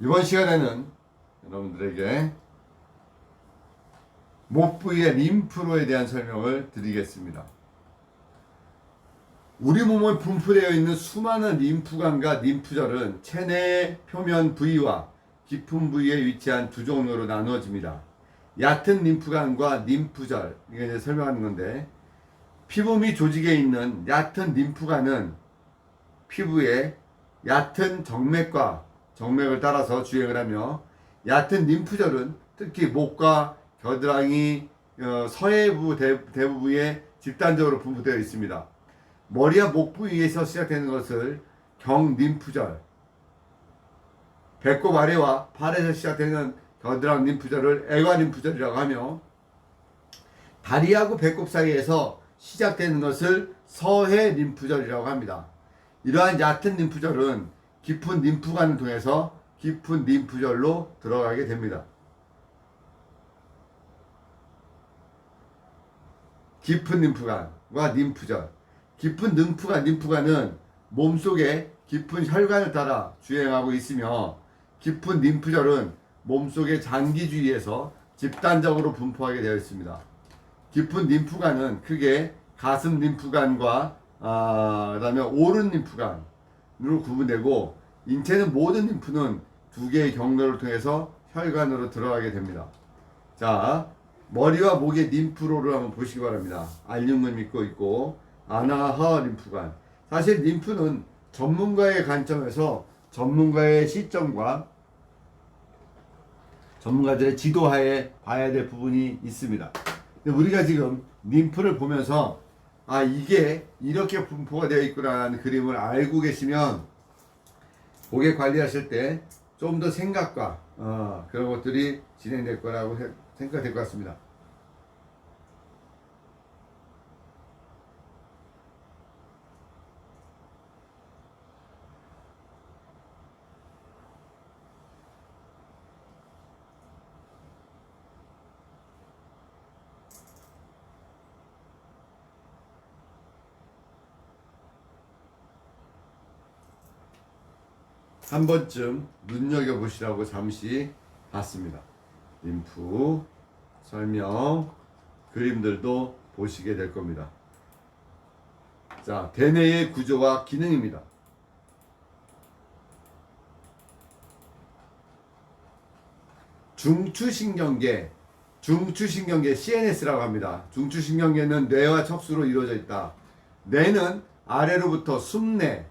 이번 시간에는 여러분들에게 목 부위의 림프로에 대한 설명을 드리겠습니다. 우리 몸에 분포되어 있는 수많은 림프관과 림프절은 체내 표면 부위와 깊은 부위에 위치한 두 종류로 나누어집니다. 얕은 림프관과 림프절, 이게 이제 설명하는 건데, 피부 및 조직에 있는 얕은 림프관은 피부에 얕은 정맥을 따라서 주행을 하며, 얕은 림프절은 특히 목과 겨드랑이, 서해부 대부분에 집단적으로 분포되어 있습니다. 머리와 목 부위에서 시작되는 것을 경림프절, 배꼽 아래와 팔에서 시작되는 겨드랑이 림프절을 애관림프절이라고 하며, 다리하고 배꼽 사이에서 시작되는 것을 서해 림프절이라고 합니다. 이러한 얕은 림프절은 깊은 림프관을 통해서 깊은 림프절로 들어가게 됩니다. 깊은 림프관과 림프절. 깊은 림프관은 몸속에 깊은 혈관을 따라 주행하고 있으며, 깊은 림프절은 몸속의 장기 주위에서 집단적으로 분포하게 되어 있습니다. 깊은 림프관은 크게 가슴 림프관과 그다음에 오른 림프관으로 구분되고, 인체는 모든 림프는 두 개의 경로를 통해서 혈관으로 들어가게 됩니다. 자, 머리와 목의 림프로를 한번 보시기 바랍니다. 알륜을 믿고 있고, 아나하 림프관. 사실 림프는 전문가의 관점에서 전문가의 시점과 전문가들의 지도하에 봐야 될 부분이 있습니다. 근데 우리가 지금 림프를 보면서 이게 이렇게 분포가 되어 있구나라는 그림을 알고 계시면 고객 관리하실 때 좀 더 생각과 그런 것들이 진행될 거라고 생각될 것 같습니다. 한 번쯤 눈여겨보시라고 잠시 봤습니다. 림프 설명, 그림들도 보시게 될 겁니다. 자, 대뇌의 구조와 기능입니다. 중추신경계 CNS라고 합니다. 중추신경계는 뇌와 척수로 이루어져 있다. 뇌는 아래로부터 숨뇌,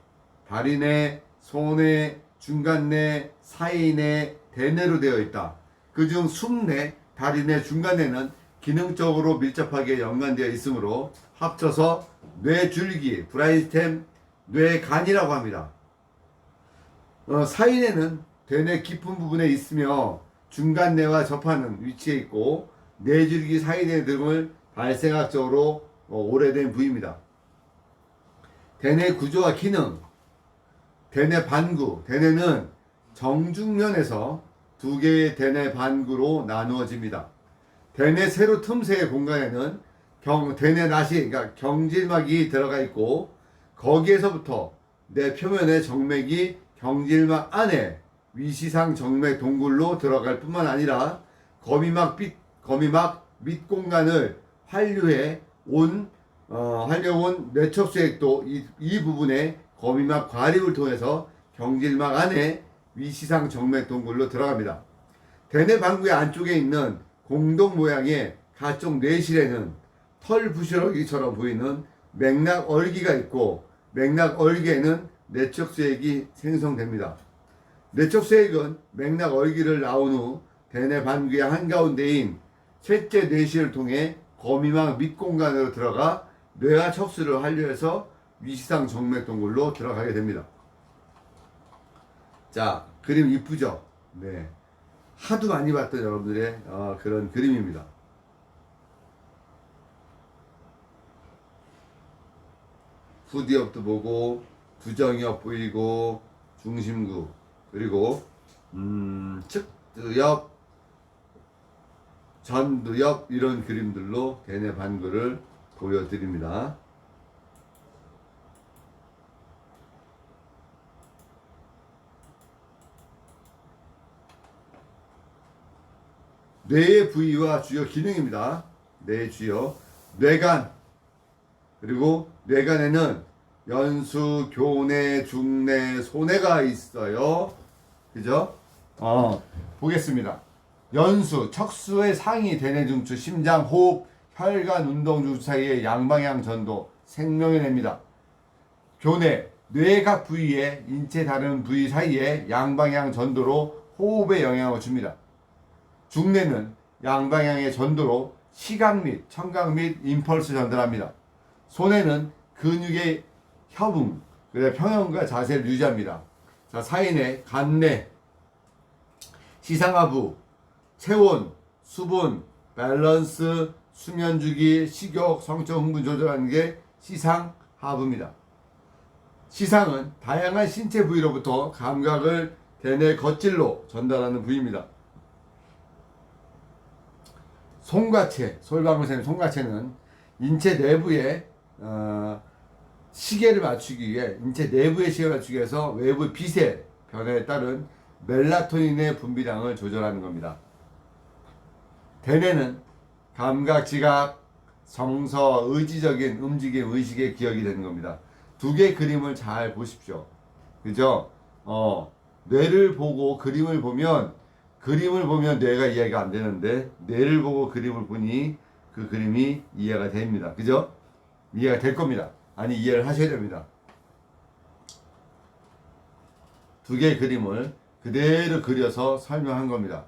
다리뇌, 소뇌, 중간뇌, 사이뇌, 대뇌로 되어 있다. 그중 숨뇌, 다리뇌, 중간뇌는 기능적으로 밀접하게 연관되어 있으므로 합쳐서 뇌줄기, 브라인스템, 뇌간이라고 합니다. 사이뇌는 대뇌 깊은 부분에 있으며 중간뇌와 접하는 위치에 있고, 뇌줄기, 사이뇌 등을 발생학적으로 오래된 부위입니다. 대뇌 구조와 기능. 대뇌 반구. 대뇌는 정중면에서 두 개의 대뇌 반구로 나누어집니다. 대뇌 세로 틈새의 공간에는 대뇌 나시, 그러니까 경질막이 들어가 있고, 거기에서부터 뇌 표면의 정맥이 경질막 안에 위시상 정맥 동굴로 들어갈 뿐만 아니라 거미막 밑 공간을 활류해 온 뇌척수액도 이 부분에 거미막 과립을 통해서 경질막 안에 위시상 정맥 동굴로 들어갑니다. 대뇌 방구의 안쪽에 있는 공동 모양의 가쪽 뇌실에는 털 부스러기처럼 보이는 맥락 얼기가 있고, 맥락 얼기에는 뇌척수액이 생성됩니다. 뇌척수액은 맥락 얼기를 나온 후 대뇌 반구의 한가운데인 셋째 뇌실을 통해 거미막 밑공간으로 들어가 뇌와 척수를 한류해서 위시상 정맥 동굴로 들어가게 됩니다. 자, 그림 이쁘죠? 네, 하도 많이 봤던 여러분들의 그런 그림입니다. 후디엽도 보고, 부정엽 보이고, 중심구, 그리고 측두엽, 전두엽, 이런 그림들로 대뇌 반구를 보여드립니다. 뇌의 부위와 주요 기능입니다. 뇌의 주요 뇌간, 그리고 뇌간에는 연수, 교내, 중내, 소뇌가 있어요. 그죠? 보겠습니다. 연수, 척수의 상위 대뇌 중추, 심장, 호흡, 혈관, 운동 중추 사이의 양방향 전도, 생명의 뇌입니다. 교내, 뇌 각 부위에 인체 다른 부위 사이에 양방향 전도로 호흡에 영향을 줍니다. 중뇌는 양방향의 전도로 시각 및 청각 및 임펄스 전달합니다. 소뇌는 근육의 협응, 그래 평형과 자세를 유지합니다. 자, 사인의 간내, 시상하부, 체온, 수분, 밸런스, 수면주기, 식욕, 성적 흥분 조절하는 게 시상하부입니다. 시상은 다양한 신체 부위로부터 감각을 대뇌 겉질로 전달하는 부위입니다. 송과체, 솔방울쌤 송과체는 인체 내부에 시계를 맞추기 위해 인체 내부의 시계를 맞추기 위해서 외부 빛의 변화에 따른 멜라토닌의 분비량을 조절하는 겁니다. 대뇌는 감각, 지각, 정서, 의지적인 움직임, 의식의 기억이 되는 겁니다. 두 개의 그림을 잘 보십시오. 그죠? 뇌를 보고 그림을 보면 뇌가 이해가 안 되는데 뇌를 보고 그림을 보니 그 그림이 이해가 됩니다. 그죠? 이해가 될 겁니다. 아니, 이해를 하셔야 됩니다. 두 개의 그림을 그대로 그려서 설명한 겁니다.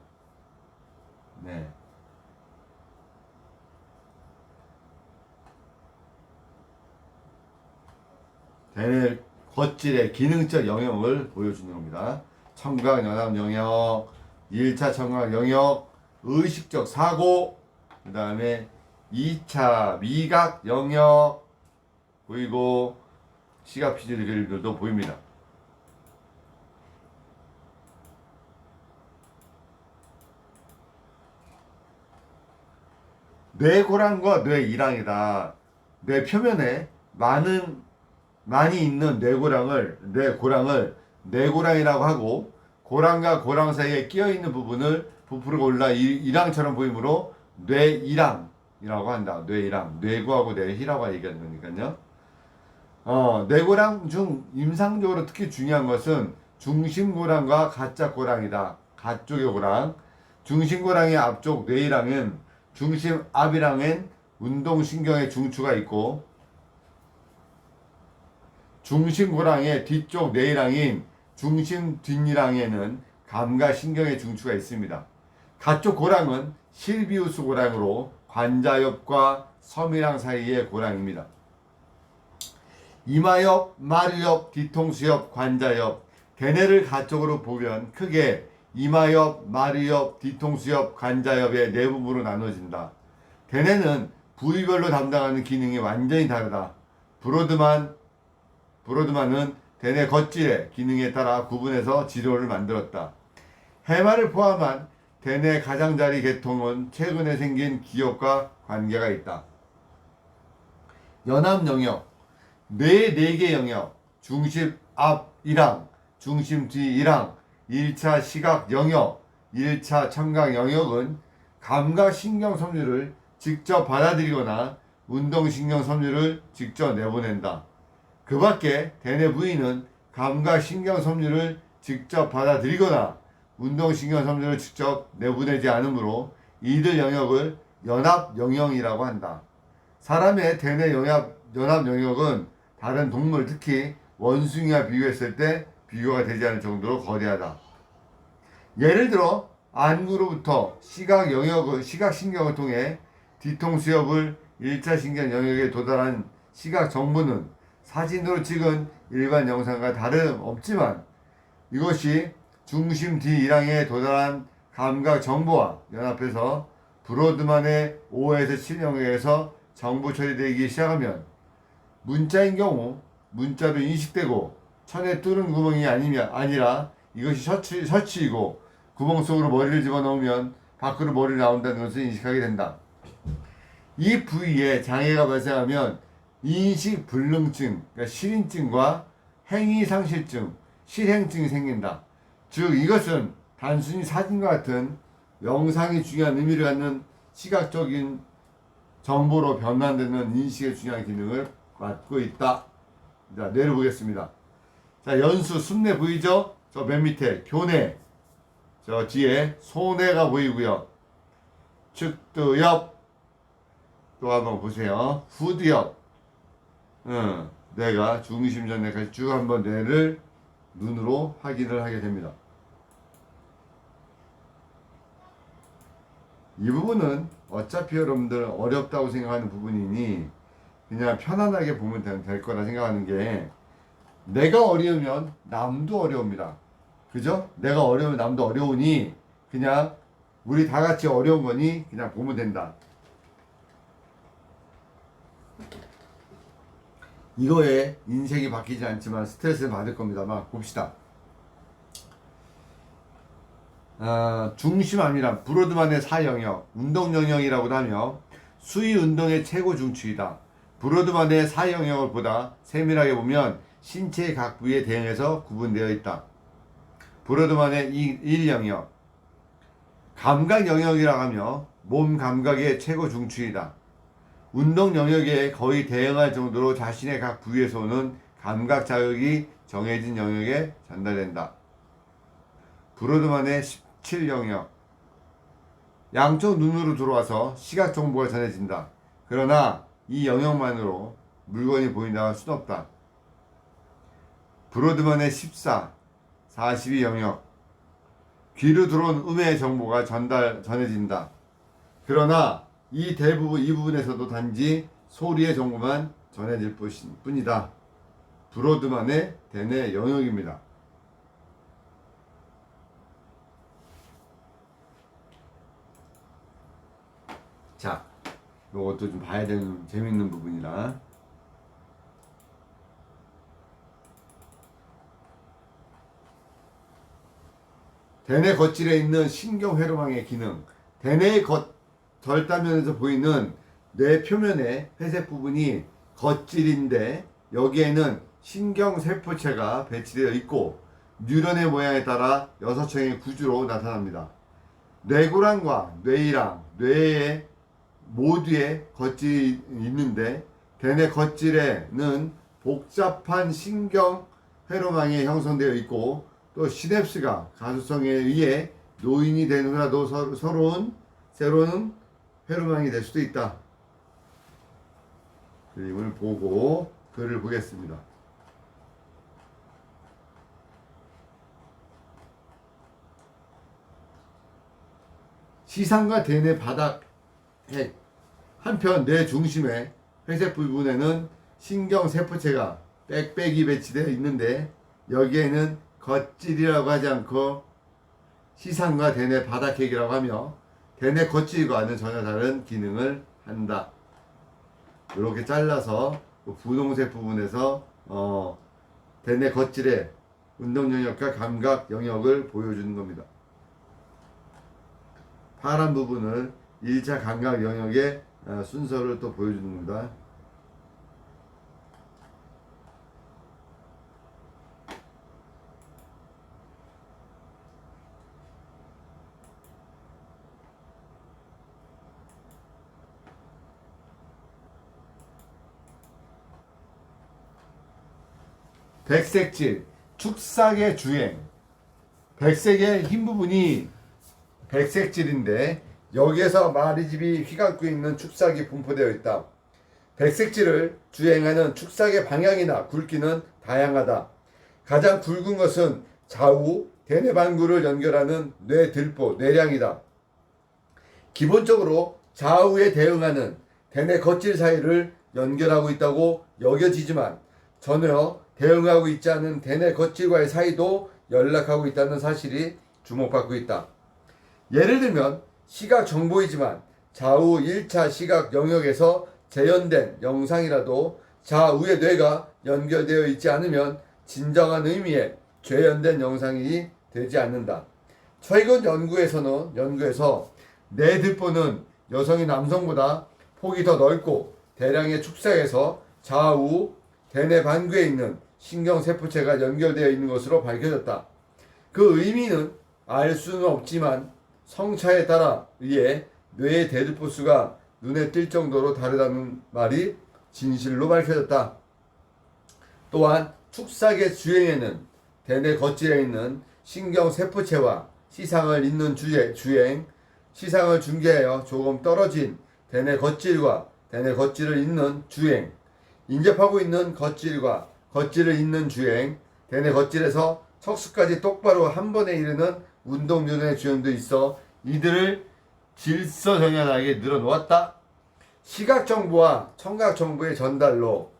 네. 대뇌 겉질의 기능적 영역을 보여주는 겁니다. 청각 연합 영역, 1차 청각 영역, 의식적 사고, 그 다음에 2차 미각 영역 보이고 시각 피질 그림들도 보입니다. 뇌고랑과 뇌이랑이다. 뇌 표면에 많이 있는 뇌고랑을 뇌고랑이라고 하고, 고랑과 고랑 사이에 끼어있는 부분을 부풀어 올라 이랑처럼 보이므로 뇌이랑이라고 한다. 뇌이랑, 뇌고하고 뇌희라고 얘기하는 거니까요. 뇌고랑 중 임상적으로 특히 중요한 것은 중심고랑과 가짜고랑이다. 가쪽의 고랑, 중심고랑의 앞쪽 뇌이랑은 중심 앞이랑엔 운동신경의 중추가 있고, 중심고랑의 뒤쪽 뇌이랑인 중심 뒷이랑에는 감각신경의 중추가 있습니다. 가쪽 고랑은 실비우스 고랑으로 관자엽과 섬이랑 사이의 고랑입니다. 이마엽, 마류엽, 뒤통수엽, 관자엽, 대뇌를 가쪽으로 보면 크게 이마엽, 마류엽, 뒤통수엽, 관자엽의 네 부분으로 나눠진다. 대뇌는 부위별로 담당하는 기능이 완전히 다르다. 브로드만은 대뇌 겉질의 기능에 따라 구분해서 지도를 만들었다. 해마를 포함한 대뇌 가장자리 계통은 최근에 생긴 기업과 관계가 있다. 연합 영역, 뇌 4개 영역, 중심 앞 1항, 중심 뒤 1항, 1차 시각 영역, 1차 청각 영역은 감각신경 섬유를 직접 받아들이거나 운동신경 섬유를 직접 내보낸다. 그 밖에 대뇌 부위는 감각신경 섬유를 직접 받아들이거나 운동신경 섬유를 직접 내보내지 않으므로 이들 영역을 연합 영역이라고 한다. 사람의 대뇌 연합 영역은 다른 동물, 특히 원숭이와 비교했을 때 비교가 되지 않을 정도로 거대하다. 예를 들어 안구로부터 시각신경을 통해 뒤통수엽을 1차 신경 영역에 도달한 시각 정보는 사진으로 찍은 일반 영상과 다름없지만 이것이 중심 뒤1항에 도달한 감각 정보와 연합해서 브로드만의 5에서 7영역에서 정보 처리되기 시작하면 문자인 경우 문자로 인식되고 천에 뚫은 구멍이 아니라 이것이 셔츠이고 구멍 속으로 머리를 집어넣으면 밖으로 머리를 나온다는 것을 인식하게 된다. 이 부위에 장애가 발생하면 인식불능증, 그러니까 실인증과 행위상실증, 실행증이 생긴다. 즉 이것은 단순히 사진과 같은 영상이 중요한 의미를 갖는 시각적인 정보로 변환되는 인식의 중요한 기능을 맡고 있다. 자, 뇌를 보겠습니다. 자, 연수, 순뇌 보이죠? 저 맨 밑에 교뇌, 저 뒤에 소뇌가 보이고요. 측두엽, 또 한번 보세요. 후두엽. 뇌가 중심 전내까지 쭉 한번 뇌를 눈으로 확인을 하게 됩니다. 이 부분은 어차피 여러분들 어렵다고 생각하는 부분이니 그냥 편안하게 보면 될 거라 생각하는 게, 내가 어려우면 남도 어려웁니다. 그죠? 내가 어려우면 남도 어려우니 그냥 우리 다 같이 어려운 거니 그냥 보면 된다. 이거에 인생이 바뀌지 않지만 스트레스를 받을 겁니다만 봅시다. 중심암이란 브로드만의 4영역, 운동 영역이라고도 하며 수위 운동의 최고 중추이다. 브로드만의 4영역을 보다 세밀하게 보면 신체의 각 부위에 대응해서 구분되어 있다. 브로드만의 1영역, 감각 영역이라고 하며 몸 감각의 최고 중추이다. 운동 영역에 거의 대응할 정도로 자신의 각 부위에서 오는 감각 자극이 정해진 영역에 전달된다. 브로드만의 17영역, 양쪽 눈으로 들어와서 시각 정보가 전해진다. 그러나 이 영역만으로 물건이 보인다고 할 수는 없다. 브로드만의 14, 42영역, 귀로 들어온 음의 정보가 전해진다. 그러나 이 부분에서도 단지 소리의 정보만 전해질 뿐이다. 브로드만의 대뇌 영역입니다. 자, 이것도 좀 봐야 되는 재밌는 부분이라. 대뇌 겉질에 있는 신경회로망의 기능. 대뇌의 절단면에서 보이는 뇌 표면의 회색 부분이 겉질인데 여기에는 신경세포체가 배치되어 있고 뉴런의 모양에 따라 6층의 구조로 나타납니다. 뇌고랑과 뇌이랑, 뇌의 모두에 겉질이 있는데 대뇌 겉질에는 복잡한 신경회로망이 형성되어 있고 또 시냅스가 가소성에 의해 노인이 된 후라도 새로운 회로망이 될 수도 있다. 그림을 보고 글을 보겠습니다. 시상과 대뇌 바닥에 한편 뇌 중심의 회색 부분에는 신경세포체가 빽빽이 배치되어 있는데 여기에는 겉질이라고 하지 않고 시상과 대뇌 바닥핵이라고 하며 대뇌 겉질과는 전혀 다른 기능을 한다. 이렇게 잘라서 분홍색 부분에서 대뇌 겉질의 운동 영역과 감각 영역을 보여주는 겁니다. 파란 부분을 1차 감각 영역의 순서를 또 보여주는 겁니다. 백색질, 축삭의 주행. 백색의 흰 부분이 백색질인데 여기에서 마리집이 휘감고 있는 축삭이 분포되어 있다. 백색질을 주행하는 축삭의 방향이나 굵기는 다양하다. 가장 굵은 것은 좌우 대뇌반구를 연결하는 뇌들보, 뇌량이다. 기본적으로 좌우에 대응하는 대뇌 겉질 사이를 연결하고 있다고 여겨지지만 전혀 대응하고 있지 않은 대뇌 겉질과의 사이도 연락하고 있다는 사실이 주목받고 있다. 예를 들면 시각 정보이지만 좌우 1차 시각 영역에서 재현된 영상이라도 좌우의 뇌가 연결되어 있지 않으면 진정한 의미의 재현된 영상이 되지 않는다. 최근 연구에서 뇌들보는 여성이 남성보다 폭이 더 넓고 대량의 축삭에서 좌우 대뇌 반구에 있는 신경세포체가 연결되어 있는 것으로 밝혀졌다. 그 의미는 알 수는 없지만 성차에 따라 의해 뇌의 대두포수가 눈에 띌 정도로 다르다는 말이 진실로 밝혀졌다. 또한 축삭의 주행에는 대뇌 겉질에 있는 신경세포체와 시상을 잇는 주행, 시상을 중계하여 조금 떨어진 대뇌 겉질과 대뇌 겉질을 잇는 주행, 인접하고 있는 겉질과 겉질을 잇는 주행, 대뇌 겉질에서 척수까지 똑바로 한 번에 이르는 운동요령의 주행도 있어 이들을 질서정연하게 늘어놓았다. 시각정보와 청각정보의 전달로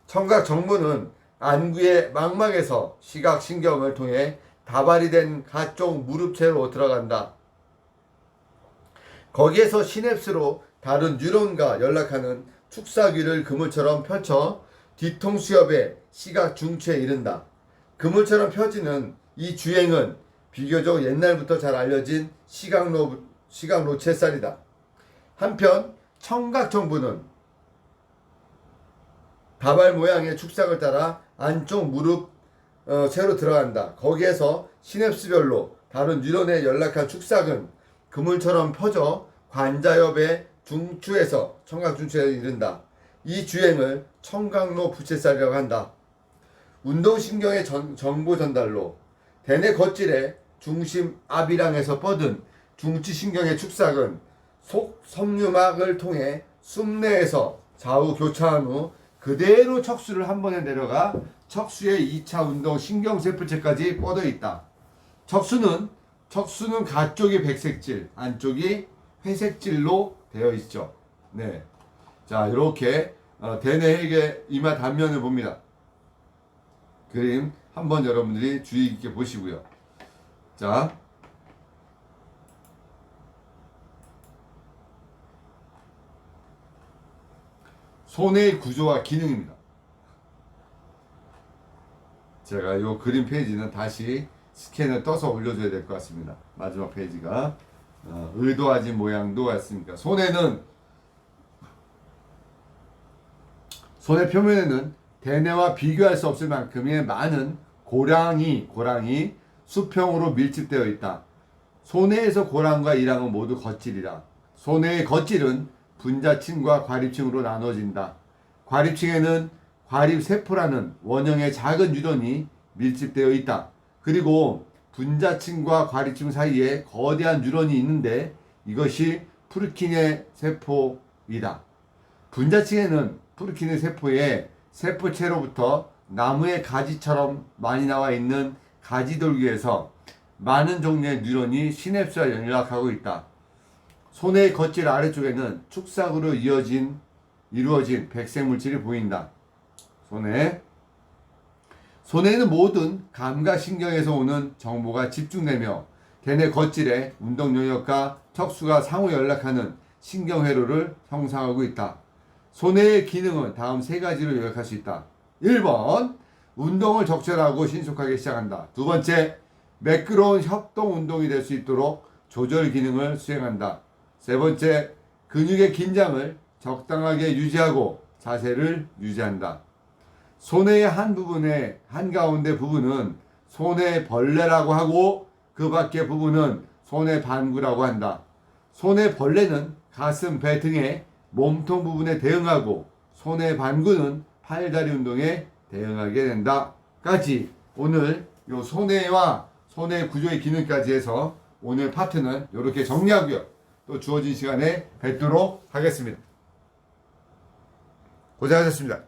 청각정보는 안구의 망막에서 시각신경을 통해 다발이 된 가쪽 무릎체로 들어간다. 거기에서 시냅스로 다른 뉴런과 연락하는 축사귀를 그물처럼 펼쳐 뒤통수엽의 시각 중추에 이른다. 그물처럼 펴지는 이 주행은 비교적 옛날부터 잘 알려진 시각로체살이다. 한편 청각정보는 다발 모양의 축삭을 따라 안쪽 무릎 채로 들어간다. 거기에서 시냅스별로 다른 뉴런에 연락한 축삭은 그물처럼 펴져 관자엽의 중추에서 청각중추에 이른다. 이 주행을 청각로 부채살이라고 한다. 운동신경의 정보 전달로 대뇌 겉질의 중심 아비랑에서 뻗은 중추신경의 축삭은 속 섬유막을 통해 숨내에서 좌우 교차한 후 그대로 척수를 한 번에 내려가 척수의 2차 운동 신경세포체까지 뻗어 있다. 척수는 가쪽이 백색질, 안쪽이 회색질로 되어 있죠. 네. 자, 이렇게 대뇌의 이마 단면을 봅니다. 그림 한번 여러분들이 주의 깊게 보시고요. 자, 손의 구조와 기능입니다. 제가 이 그림 페이지는 다시 스캔을 떠서 올려줘야 될 것 같습니다. 마지막 페이지가 의도하지 모양도 같습니까? 손의 표면에는 대뇌와 비교할 수 없을 만큼의 많은 고랑이 수평으로 밀집되어 있다. 손해에서 고랑과 이랑은 모두 겉질이다. 손해의 겉질은 분자층과 과립층으로 나눠진다. 과립층에는 과립세포라는 원형의 작은 뉴런이 밀집되어 있다. 그리고 분자층과 과립층 사이에 거대한 뉴런이 있는데 이것이 푸르키네 세포이다. 분자층에는 푸르키네 세포의 세포체로부터 나무의 가지처럼 많이 나와 있는 가지돌기에서 많은 종류의 뉴런이 시냅스와 연락하고 있다. 손의 겉질 아래쪽에는 축삭으로 이루어진 백색 물질이 보인다. 손에는 모든 감각신경에서 오는 정보가 집중되며 대뇌 겉질의 운동 영역과 척수가 상호 연락하는 신경회로를 형성하고 있다. 손해의 기능은 다음 세 가지로 요약할 수 있다. 1번, 운동을 적절하고 신속하게 시작한다. 두 번째, 매끄러운 협동 운동이 될 수 있도록 조절 기능을 수행한다. 세 번째, 근육의 긴장을 적당하게 유지하고 자세를 유지한다. 손의 한가운데 부분은 손의 벌레라고 하고 그 밖의 부분은 손의 반구라고 한다. 손의 벌레는 가슴, 배 등의 몸통 부분에 대응하고 손의 반구는 팔다리 운동에 대응하게 된다. 까지 오늘 요 손해와 손해 구조의 기능까지 해서 오늘 파트는 이렇게 정리하고요. 또 주어진 시간에 뵙도록 하겠습니다. 고생하셨습니다.